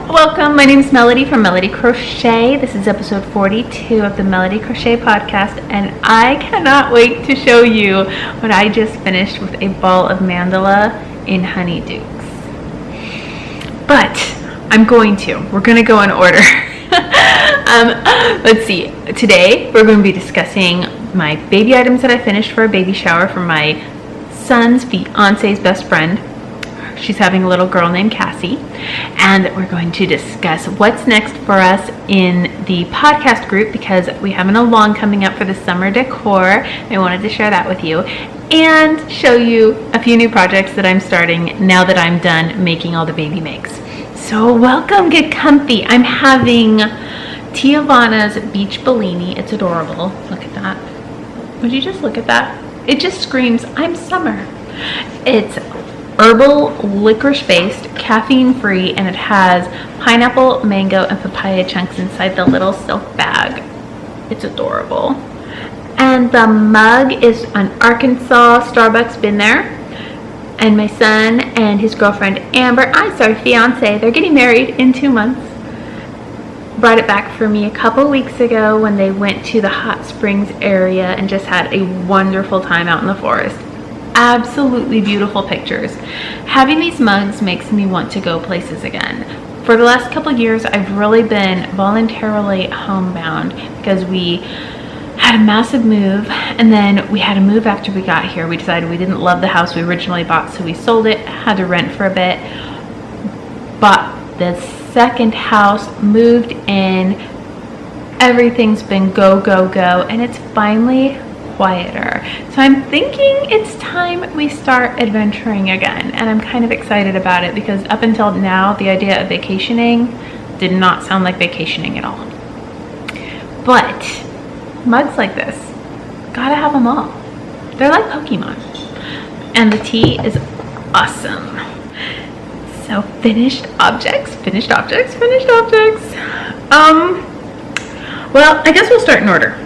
Welcome, my name is Melody from Melody Crochet. This is episode 42 of the Melody Crochet podcast, and I cannot wait to show you what I just finished with a ball of mandala in Honeydukes. But we're going to go in order. Let's see, today we're going to be discussing my baby items that I finished for a baby shower for my son's fiance's best friend. She's having a little girl named Cassie, and we're going to discuss what's next for us in the podcast group because we have an along coming up for the summer decor. I wanted to share that with you and show you a few new projects that I'm starting now that I'm done making all the baby makes. So welcome, get comfy. I'm having Tiavana's Beach Bellini. It's adorable. Look at that. Would you just look at that? It just screams, I'm summer. It's herbal licorice based, caffeine free, and it has pineapple, mango, and papaya chunks inside the little silk bag. It's adorable. And the mug is an Arkansas Starbucks, been there. And my son and his girlfriend Amber, fiance, they're getting married in 2 months, brought it back for me a couple weeks ago when they went to the hot springs area and just had a wonderful time out in the forest. Absolutely beautiful pictures. Having these mugs makes me want to go places again. For the last couple of years, I've really been voluntarily homebound because we had a massive move, and then we had to move after we got here. We decided we didn't love the house we originally bought, so we sold it, had to rent for a bit, bought the second house, moved in. Everything's been go, go, go, and it's finally quieter. So I'm thinking it's time we start adventuring again, and I'm kind of excited about it because up until now the idea of vacationing did not sound like vacationing at all. But mugs like this, gotta have them all. They're like Pokemon. And the tea is awesome. So finished objects. Well, I guess we'll start in order.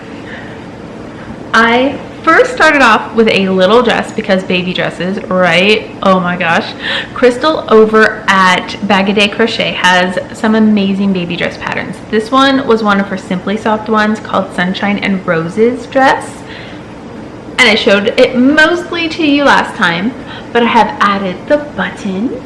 I first started off with a little dress because baby dresses, right? Oh my gosh. Crystal over at Bag-A-Day Crochet has some amazing baby dress patterns. This one was one of her Simply Soft ones called Sunshine and Roses dress. And I showed it mostly to you last time, but I have added the button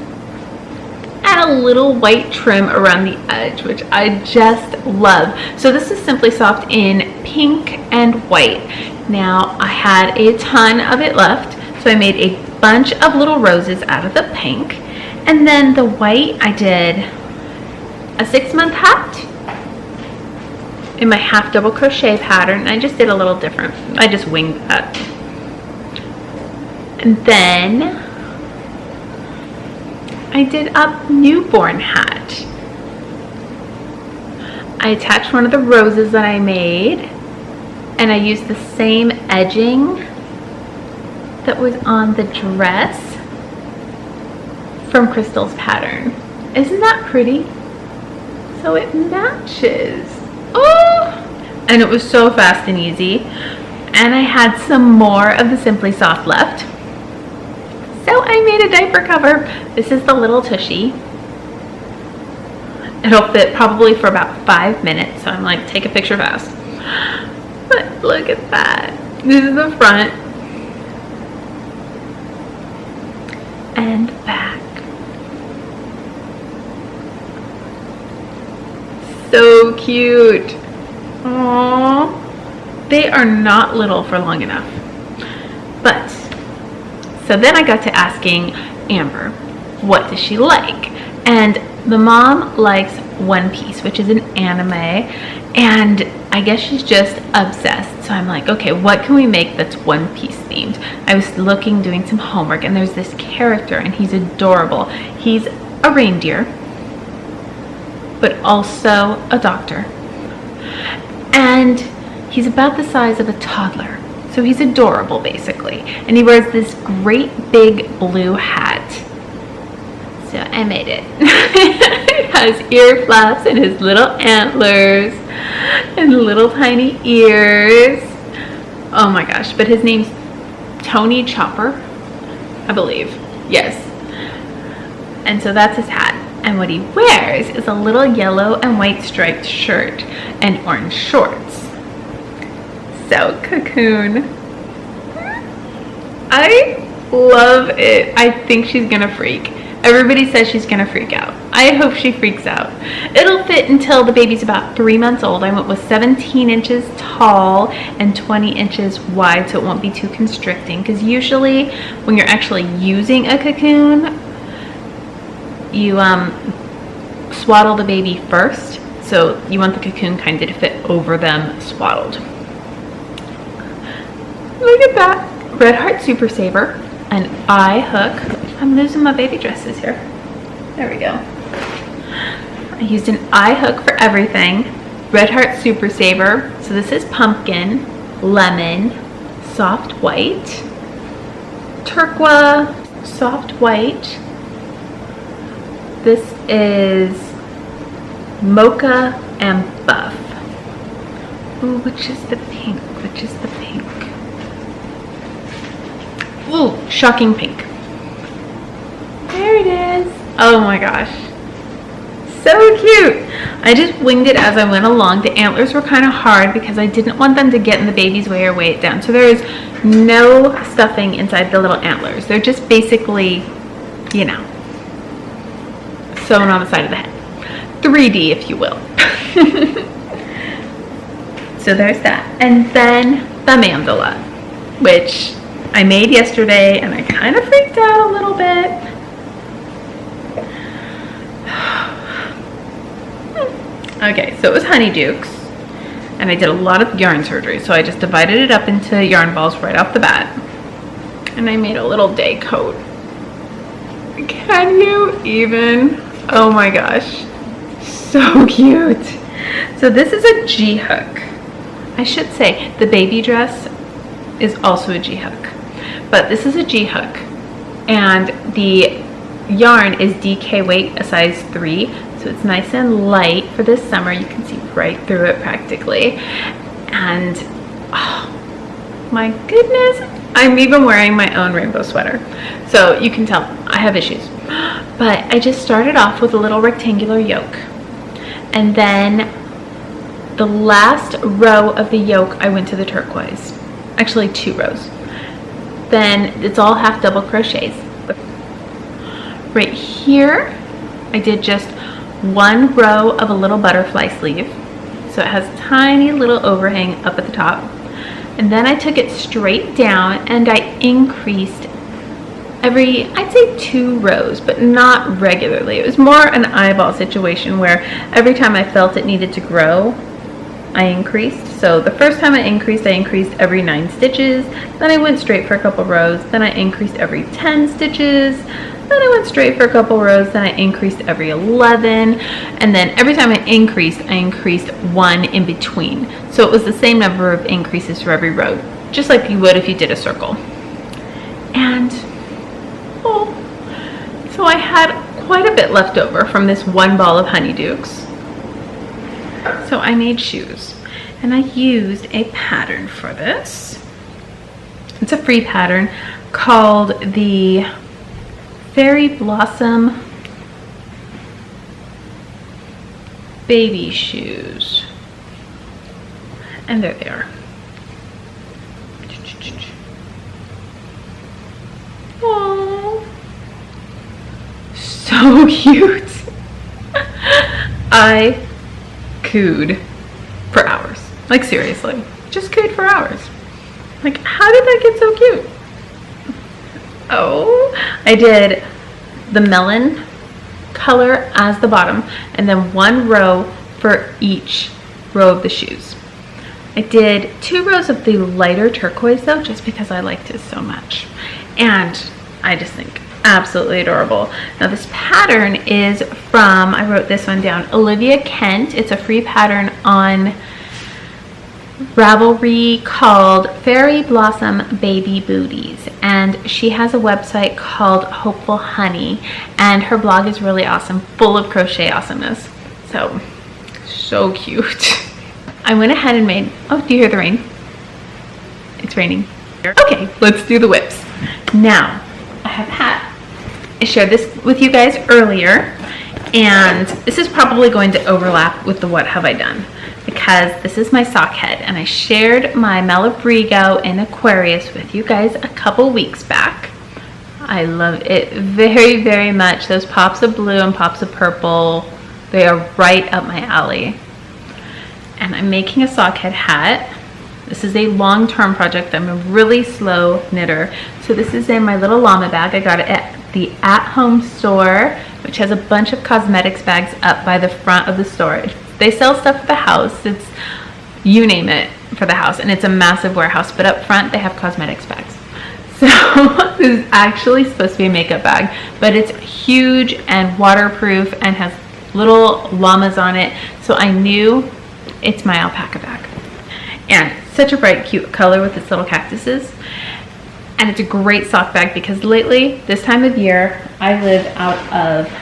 and a little white trim around the edge, which I just love. So this is Simply Soft in pink and white. Now I had a ton of it left, so I made a bunch of little roses out of the pink, and then the white I did a 6-month hat in my half double crochet pattern. I just did a little different. I just winged that. And then I did a newborn hat. I attached one of the roses that I made, and I used the same edging that was on the dress from Crystal's pattern. Isn't that pretty? So it matches. Oh! And it was so fast and easy. And I had some more of the Simply Soft left. So I made a diaper cover. This is the little tushy. It'll fit probably for about 5 minutes. So I'm like, take a picture fast. But look at that. This is the front and back. So cute. Aww. They are not little for long enough. But, so then I got to asking Amber, what does she like? And the mom likes One Piece, which is an anime, and I guess she's just obsessed. So I'm like, okay, what can we make that's One Piece themed? I was doing some homework, and there's this character, and he's adorable. He's a reindeer, but also a doctor. And he's about the size of a toddler. So he's adorable, basically. And he wears this great big blue hat. So I made it. It has ear flaps and his little antlers and little tiny ears. Oh my gosh, but his name's Tony Chopper, I believe. Yes. And so that's his hat. And what he wears is a little yellow and white striped shirt and orange shorts. So cocoon. I love it. I think she's gonna freak. Everybody says she's gonna freak out. I hope she freaks out. It'll fit until the baby's about 3 months old. I went with 17 inches tall and 20 inches wide, so it won't be too constricting, because usually when you're actually using a cocoon, you swaddle the baby first, so you want the cocoon kind of to fit over them swaddled. Look at that. Red Heart Super Saver, an eye hook. I'm losing my baby dresses here. There we go. I used an eye hook for everything. Red Heart Super Saver. So this is pumpkin, lemon, soft white, turquoise, soft white. This is mocha and buff. Ooh, which is the pink? Which is the pink? Ooh, shocking pink. There it is. Oh my gosh. So cute. I just winged it as I went along. The antlers were kind of hard because I didn't want them to get in the baby's way or weigh it down. So there is no stuffing inside the little antlers. They're just basically, you know, sewn on the side of the head. 3D, if you will. So there's that. And then the mandala, which I made yesterday, and I kind of freaked out a little bit. Okay, so it was honeydukes, and I did a lot of yarn surgery, so I just divided it up into yarn balls right off the bat, and I made a little day coat. Can you even? Oh my gosh, so cute. So this is a G-hook. I should say the baby dress is also a G-hook, but this is a G-hook, and the yarn is DK weight, a size 3, so it's nice and light for this summer. You can see right through it practically, and oh my goodness, I'm even wearing my own rainbow sweater, so you can tell I have issues. But I just started off with a little rectangular yoke, and then the last row of the yoke I went to the turquoise, actually 2 rows. Then it's all half double crochets. Right here I did just 1 row of a little butterfly sleeve, so it has tiny little overhang up at the top, and then I took it straight down and I increased every, I'd say 2 rows, but not regularly. It was more an eyeball situation where every time I felt it needed to grow, I increased. So the first time I increased every 9 stitches, then I went straight for a couple rows, then I increased every 10 stitches, then I went straight for a couple rows, then I increased every 11, and then every time I increased 1 in between. So it was the same number of increases for every row, just like you would if you did a circle. And oh, so I had quite a bit left over from this 1 ball of honeydukes. So I made shoes, and I used a pattern for this. It's a free pattern called the Fairy Blossom Baby Shoes, and there they are. Oh, so cute. I cooed for hours, like seriously, just cooed for hours. Like, how did that get so cute? Oh, I did the melon color as the bottom, and then 1 row for each row of the shoes. I did 2 rows of the lighter turquoise though, just because I liked it so much, and I just think absolutely adorable. Now this pattern is from, I wrote this one down, Olivia Kent. It's a free pattern on Ravelry called Fairy Blossom Baby Booties, and she has a website called Hopeful Honey, and her blog is really awesome, full of crochet awesomeness. So cute. I went ahead and made, oh, do you hear the rain? It's raining. Okay, let's do the whips. Now, I have a hat. I shared this with you guys earlier, And this is probably going to overlap with the what have I done, because this is my sock head, and I shared my Malabrido in Aquarius with you guys a couple weeks back. I love it very, very much. Those pops of blue and pops of purple, they are right up my alley. And I'm making a sock head hat. This is a long-term project. I'm a really slow knitter. So this is in my little llama bag. I got it at the at-home store, which has a bunch of cosmetics bags up by the front of the store. They sell stuff for the house. It's, you name it, for the house. And it's a massive warehouse, but up front they have cosmetics bags. So this is actually supposed to be a makeup bag, but it's huge and waterproof and has little llamas on it. So I knew it's my alpaca bag. And such a bright, cute color with its little cactuses. And it's a great sock bag because lately, this time of year, I live out of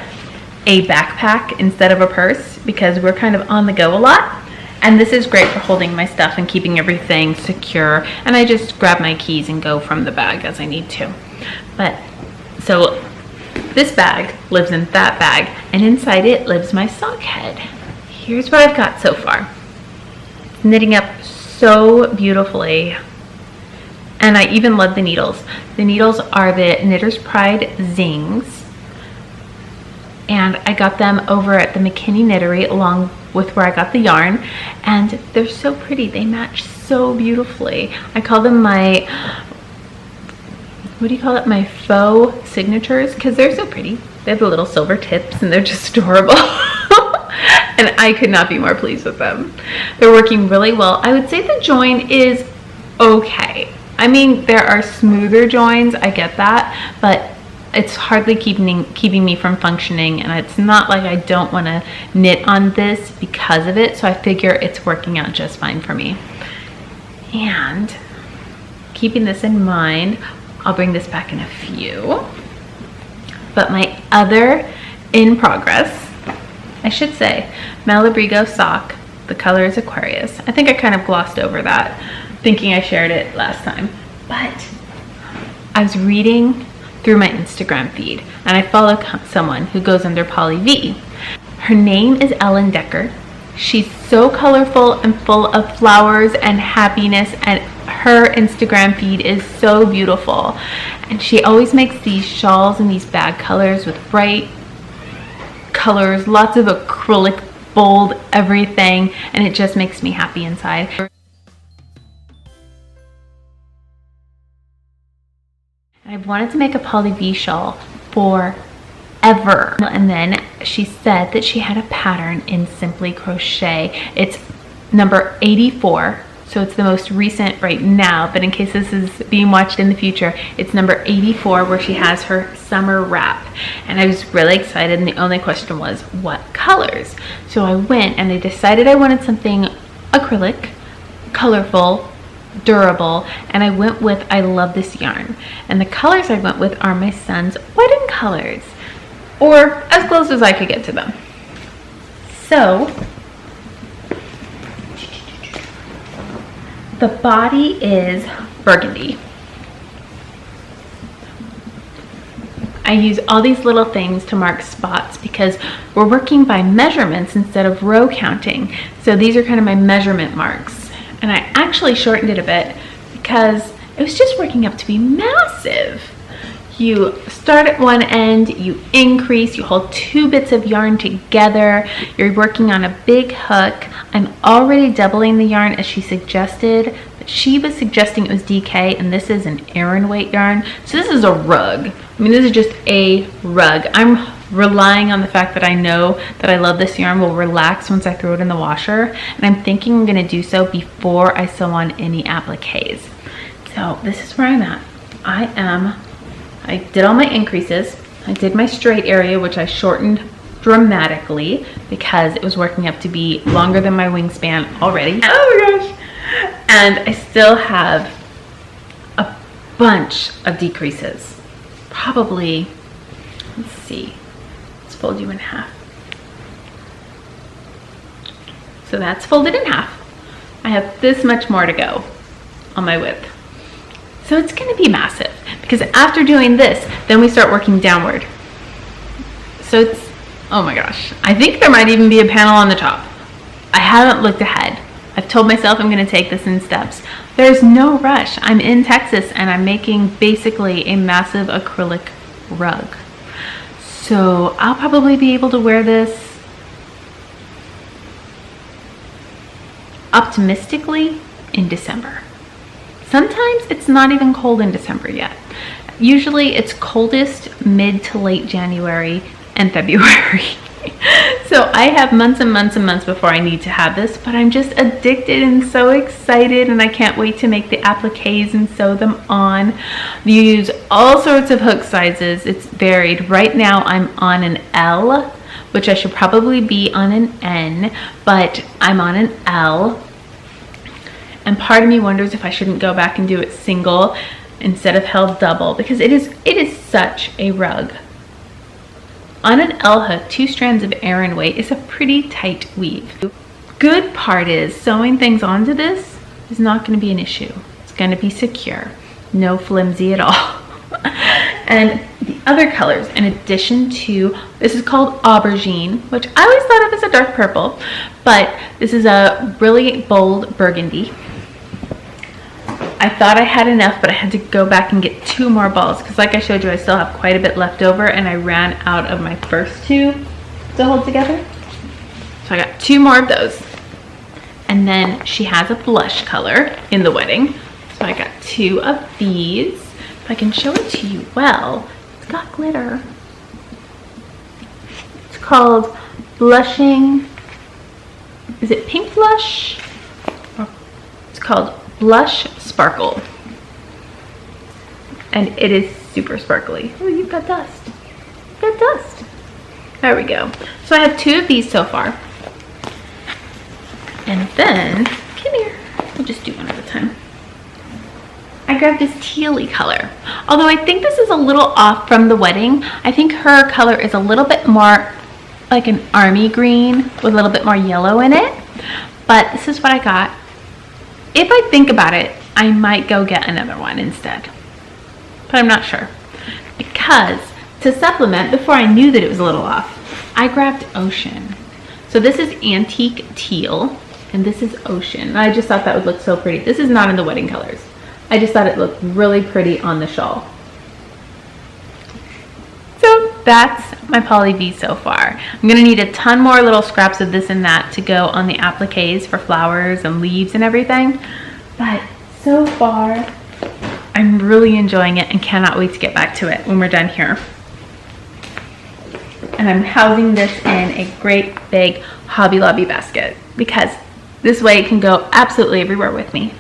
a backpack instead of a purse because we're kind of on the go a lot. And this is great for holding my stuff and keeping everything secure. And I just grab my keys and go from the bag as I need to. But, so this bag lives in that bag, and inside it lives my sock head. Here's what I've got so far. It's knitting up so beautifully. And I even love the needles. The needles are the Knitter's Pride Zings. And I got them over at the McKinney Knittery along with where I got the yarn. And they're so pretty. They match so beautifully. I call them my, what do you call it? My faux signatures, because they're so pretty. They have the little silver tips and they're just adorable. And I could not be more pleased with them. They're working really well. I would say the join is okay. I mean, there are smoother joins, I get that, but it's hardly keeping me from functioning, and it's not like I don't want to knit on this because of it, so I figure it's working out just fine for me. And keeping this in mind, I'll bring this back in a few. But my other in progress, I should say, Malabrido sock, the color is Aquarius. I think I kind of glossed over that, thinking I shared it last time. But I was reading through my Instagram feed, and I follow someone who goes under Pollevie. Her name is Ellen Decor. She's so colorful and full of flowers and happiness, and her Instagram feed is so beautiful. And she always makes these shawls in these bag colors with bright colors, lots of acrylic, bold everything, and it just makes me happy inside. I've wanted to make a Pollevie shawl forever. And then she said that she had a pattern in Simply Crochet. It's number 84, so it's the most recent right now, but in case this is being watched in the future, it's number 84 where she has her summer wrap. And I was really excited, and the only question was what colors. So I went and I decided I wanted something acrylic, colorful, durable, and I went with, I love this yarn, and the colors I went with are my son's wedding colors, or as close as I could get to them. So the body is burgundy. I use all these little things to mark spots because we're working by measurements instead of row counting, so these are kind of my measurement marks. And I actually shortened it a bit because it was just working up to be massive. You start at one end, you increase, you hold 2 bits of yarn together, you're working on a big hook. I'm already doubling the yarn as she suggested, but she was suggesting it was DK, and this is an Aran weight yarn. So this is a rug. I mean, this is just a rug. I'm relying on the fact that I know that I love this yarn will relax once I throw it in the washer, and I'm thinking I'm going to do so before I sew on any appliques. So this is where I'm at. I did all my increases. I did my straight area, which I shortened dramatically because it was working up to be longer than my wingspan already. Oh my gosh. And I still have a bunch of decreases. Probably, let's see, let's fold you in half. So that's folded in half. I have this much more to go on my width. So it's going to be massive because after doing this, then we start working downward. So it's Oh my gosh. I think there might even be a panel on the top. I haven't looked ahead. I've told myself I'm going to take this in steps. There's no rush. I'm in Texas and I'm making basically a massive acrylic rug. So I'll probably be able to wear this optimistically in December. Sometimes it's not even cold in December yet. Usually it's coldest mid to late January and February. So I have months and months and months before I need to have this, but I'm just addicted and so excited, and I can't wait to make the appliques and sew them on. You use all sorts of hook sizes. It's varied. Right now I'm on an L, which I should probably be on an N, but I'm on an L. And part of me wonders if I shouldn't go back and do it single instead of held double, because it is such a rug. On an L hook, 2 strands of Aran weight is a pretty tight weave. Good part is sewing things onto this is not going to be an issue. It's going to be secure, no flimsy at all. And the other colors, in addition to, this is called aubergine, which I always thought of as a dark purple, but this is a really bold burgundy. I thought I had enough, but I had to go back and get 2 more balls because, like I showed you, I still have quite a bit left over, and I ran out of my first 2 to hold together. So I got 2 more of those. And then she has a blush color in the wedding. So I got 2 of these. If I can show it to you well, it's got glitter. It's called Blushing, is it Pink Blush? It's called Blush Sparkle, and it is super sparkly. Oh, you've got dust. You've got dust. There we go. So I have 2 of these so far, and then come here. We'll just do one at a time. I grabbed this tealy color. Although I think this is a little off from the wedding. I think her color is a little bit more like an army green with a little bit more yellow in it. But this is what I got. If I think about it, I might go get another one instead, but I'm not sure, because to supplement, before I knew that it was a little off, I grabbed Ocean. So this is Antique Teal, and this is Ocean. I just thought that would look so pretty. This is not in the wedding colors. I just thought it looked really pretty on the shawl. So that's my Pollevie so far. I'm gonna need a ton more little scraps of this and that to go on the appliques for flowers and leaves and everything. But so far, I'm really enjoying it and cannot wait to get back to it when we're done here. And I'm housing this in a great big Hobby Lobby basket because this way it can go absolutely everywhere with me.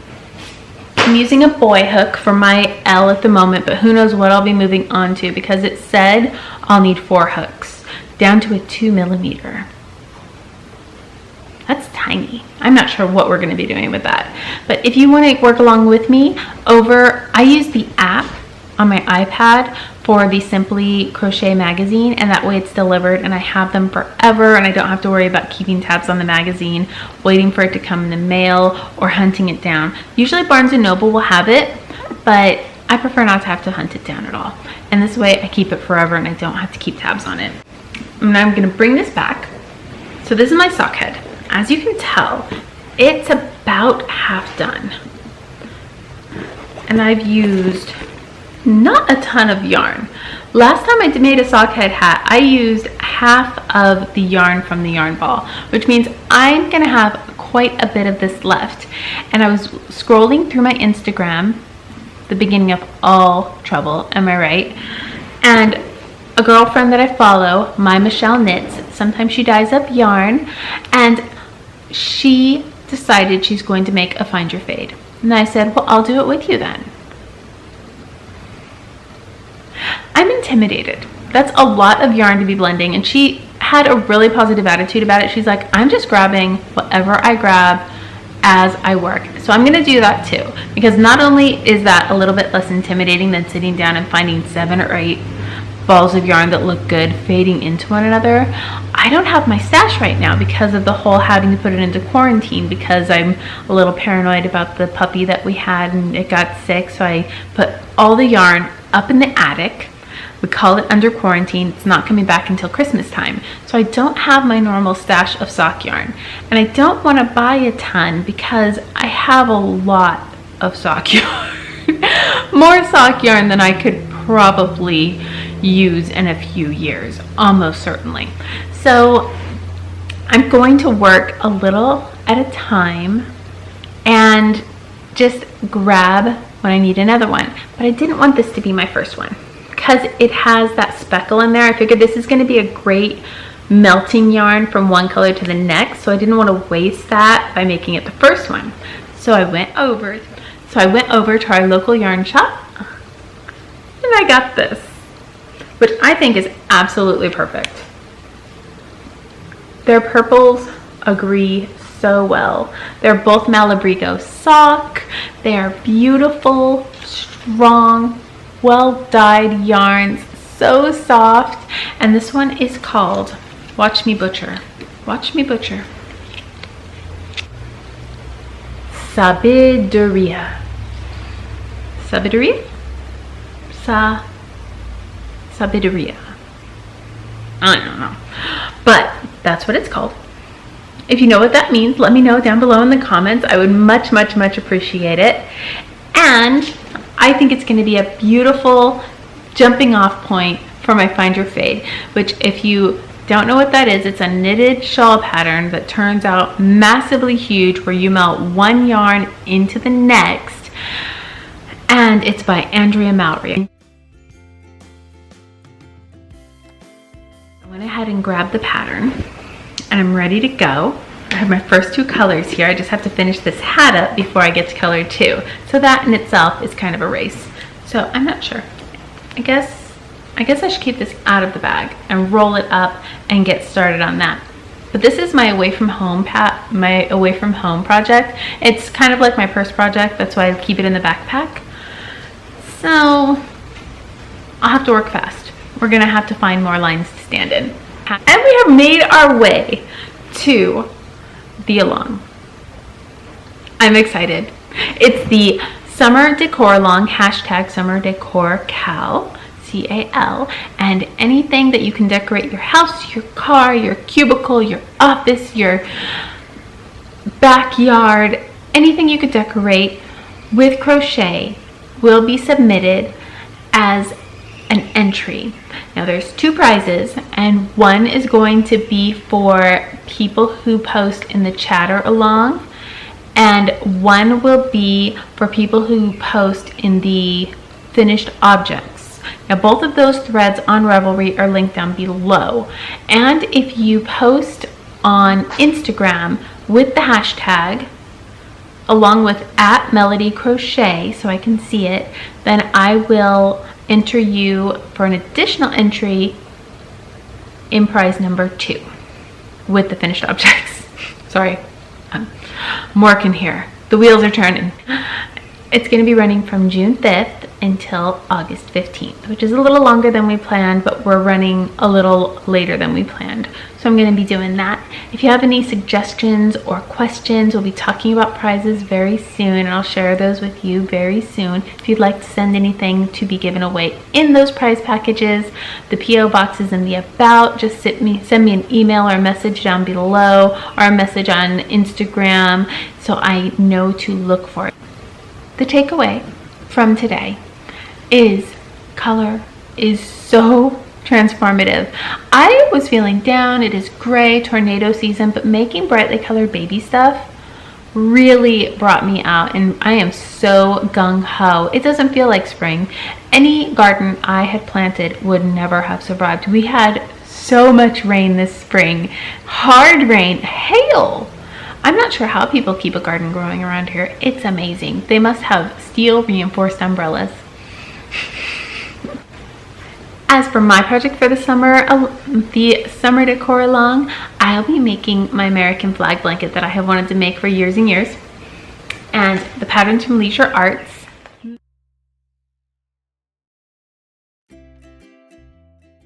I'm using a boy hook for my L at the moment, but who knows what I'll be moving on to, because it said I'll need 4 hooks down to a 2mm. That's tiny. I'm not sure what we're going to be doing with that. But if you want to work along with me, I use the app on my iPad for the Simply Crochet magazine, and that way it's delivered and I have them forever, and I don't have to worry about keeping tabs on the magazine, waiting for it to come in the mail, or hunting it down. Usually Barnes & Noble will have it, but I prefer not to have to hunt it down at all. And this way I keep it forever and I don't have to keep tabs on it. And I'm going to bring this back. So this is my sock head. As you can tell, it's about half done. And I've used not a ton of yarn. Last time I made a sock head hat, I used half of the yarn from the yarn ball, which means I'm gonna have quite a bit of this left. And I was scrolling through my Instagram, the beginning of all trouble, am I right? And a girlfriend that I follow, My Michelle Knits, sometimes she dyes up yarn, and she decided she's going to make a Find Your Fade. And I said, well, I'll do it with you then. I'm intimidated. That's a lot of yarn to be blending, and she had a really positive attitude about it. She's like, I'm just grabbing whatever I grab as I work. So I'm gonna do that too, because not only is that a little bit less intimidating than sitting down and finding 7 or 8 balls of yarn that look good fading into one another. I don't have my stash right now because of the whole having to put it into quarantine, because I'm a little paranoid about the puppy that we had and it got sick. So I put all the yarn up in the attic. We call it under quarantine. It's not coming back until Christmas time. So I don't have my normal stash of sock yarn. And I don't want to buy a ton because I have a lot of sock yarn. More sock yarn than I could probably use in a few years, almost certainly. So I'm going to work a little at a time and just grab when I need another one. But I didn't want this to be my first one because it has that speckle in there. I figured this is going to be a great melting yarn from one color to the next, so I didn't want to waste that by making it the first one. So I went over to our local yarn shop and I got this, which I think is absolutely perfect. Their purples agree so well. They're both Malabrido sock. They are beautiful, strong, well dyed yarns, so soft. And this one is called, watch me butcher, Sabiduria. Sabiduria. I don't know, but that's what it's called. If you know what that means, let me know down below in the comments. I would much appreciate it. And I think it's going to be a beautiful jumping off point for my Find Your Fade, which, if you don't know what that is, it's a knitted shawl pattern that turns out massively huge where you melt one yarn into the next, and it's by Andrea Mowry. I went ahead and grabbed the pattern and I'm ready to go. I have my first two colors here. I just have to finish this hat up before I get to color 2. So that in itself is kind of a race. So I'm not sure. I guess I should keep this out of the bag and roll it up and get started on that. But this is my away from home project. It's kind of like my purse project. That's why I keep it in the backpack. So I'll have to work fast. We're gonna have to find more lines to stand in. And we have made our way to the along. I'm excited. It's the Summer Decor Along, hashtag Summer Decor Cal, C-A-L, and anything that you can decorate your house, your car, your cubicle, your office, your backyard, anything you could decorate with crochet will be submitted as an entry. Now there's 2 prizes, and one is going to be for people who post in the chatter along, and one will be for people who post in the finished objects. Now both of those threads on Ravelry are linked down below, and if you post on Instagram with the hashtag along with @MelodyCrochet so I can see it, then I will enter you for an additional entry in prize number 2 with the finished objects. Sorry, I'm working here. The wheels are turning. It's going to be running from June 5th until August 15th, which is a little longer than we planned, but we're running a little later than we planned. So I'm going to be doing that. If you have any suggestions or questions, we'll be talking about prizes very soon, and I'll share those with you very soon. If you'd like to send anything to be given away in those prize packages, the P.O. box is in the about. Just send me an email or a message down below, or a message on Instagram so I know to look for it. The takeaway from today is color is so transformative. I was feeling down. It is gray, tornado season, but making brightly colored baby stuff really brought me out, and I am so gung-ho. It doesn't feel like spring. Any garden I had planted would never have survived. We had so much rain this spring, hard rain, hail. I'm not sure how people keep a garden growing around here. It's amazing. They must have steel reinforced umbrellas. As for my project for the summer decor along, I'll be making my American flag blanket that I have wanted to make for years and years. And the pattern's from Leisure Arts.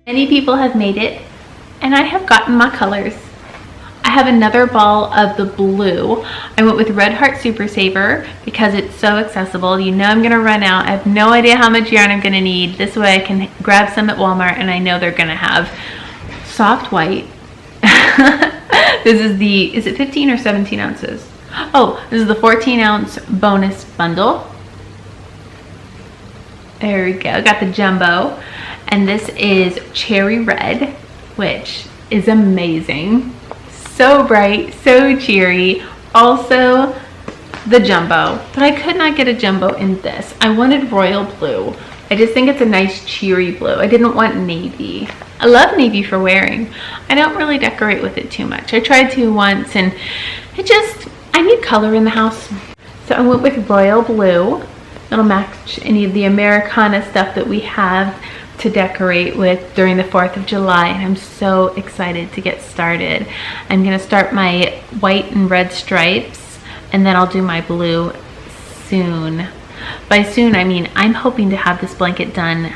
Many people have made it, and I have gotten my colors. I have another ball of the blue. I went with Red Heart Super Saver because it's so accessible. You know I'm gonna run out. I have no idea how much yarn I'm gonna need. This way I can grab some at Walmart and I know they're gonna have soft white. This is the, is it 15 or 17 ounces? Oh, this is the 14-ounce bonus bundle. There we go, got the jumbo. And this is Cherry Red, which is amazing. So bright, so cheery. Also the jumbo, but I could not get a jumbo in this. I wanted royal blue. I just think it's a nice cheery blue. I didn't want navy. I love navy for wearing. I don't really decorate with it too much. I tried to once and it just, I need color in the house. So I went with royal blue. It'll match any of the Americana stuff that we have to decorate with during the 4th of July, and I'm so excited to get started. I'm gonna start my white and red stripes, and then I'll do my blue soon. By soon, I mean I'm hoping to have this blanket done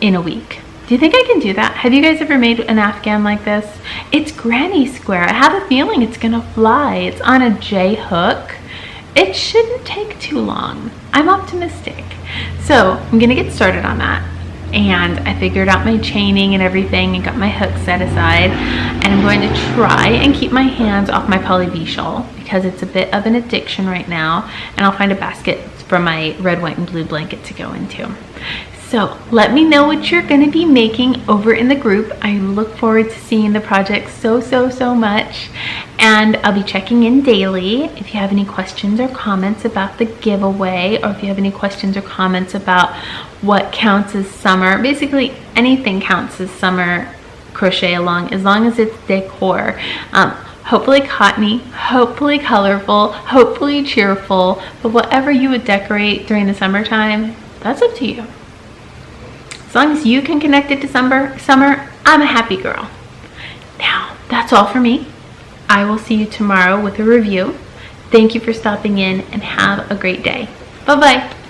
in a week. Do you think I can do that? Have you guys ever made an Afghan like this? It's granny square. I have a feeling it's gonna fly. It's on a J hook. It shouldn't take too long. I'm optimistic. So I'm gonna get started on that. And I figured out my chaining and everything and got my hook set aside. And I'm going to try and keep my hands off my Pollevie shawl because it's a bit of an addiction right now. And I'll find a basket for my red, white, and blue blanket to go into. So let me know what you're going to be making over in the group. I look forward to seeing the project so much. And I'll be checking in daily. If you have any questions or comments about the giveaway, or if you have any questions or comments about what counts as summer, basically anything counts as summer crochet along, as long as it's decor. Hopefully cottony, hopefully colorful, hopefully cheerful, but whatever you would decorate during the summertime, that's up to you. As long as you can connect it to summer, I'm a happy girl. Now, that's all for me. I will see you tomorrow with a review. Thank you for stopping in and have a great day. Bye-bye.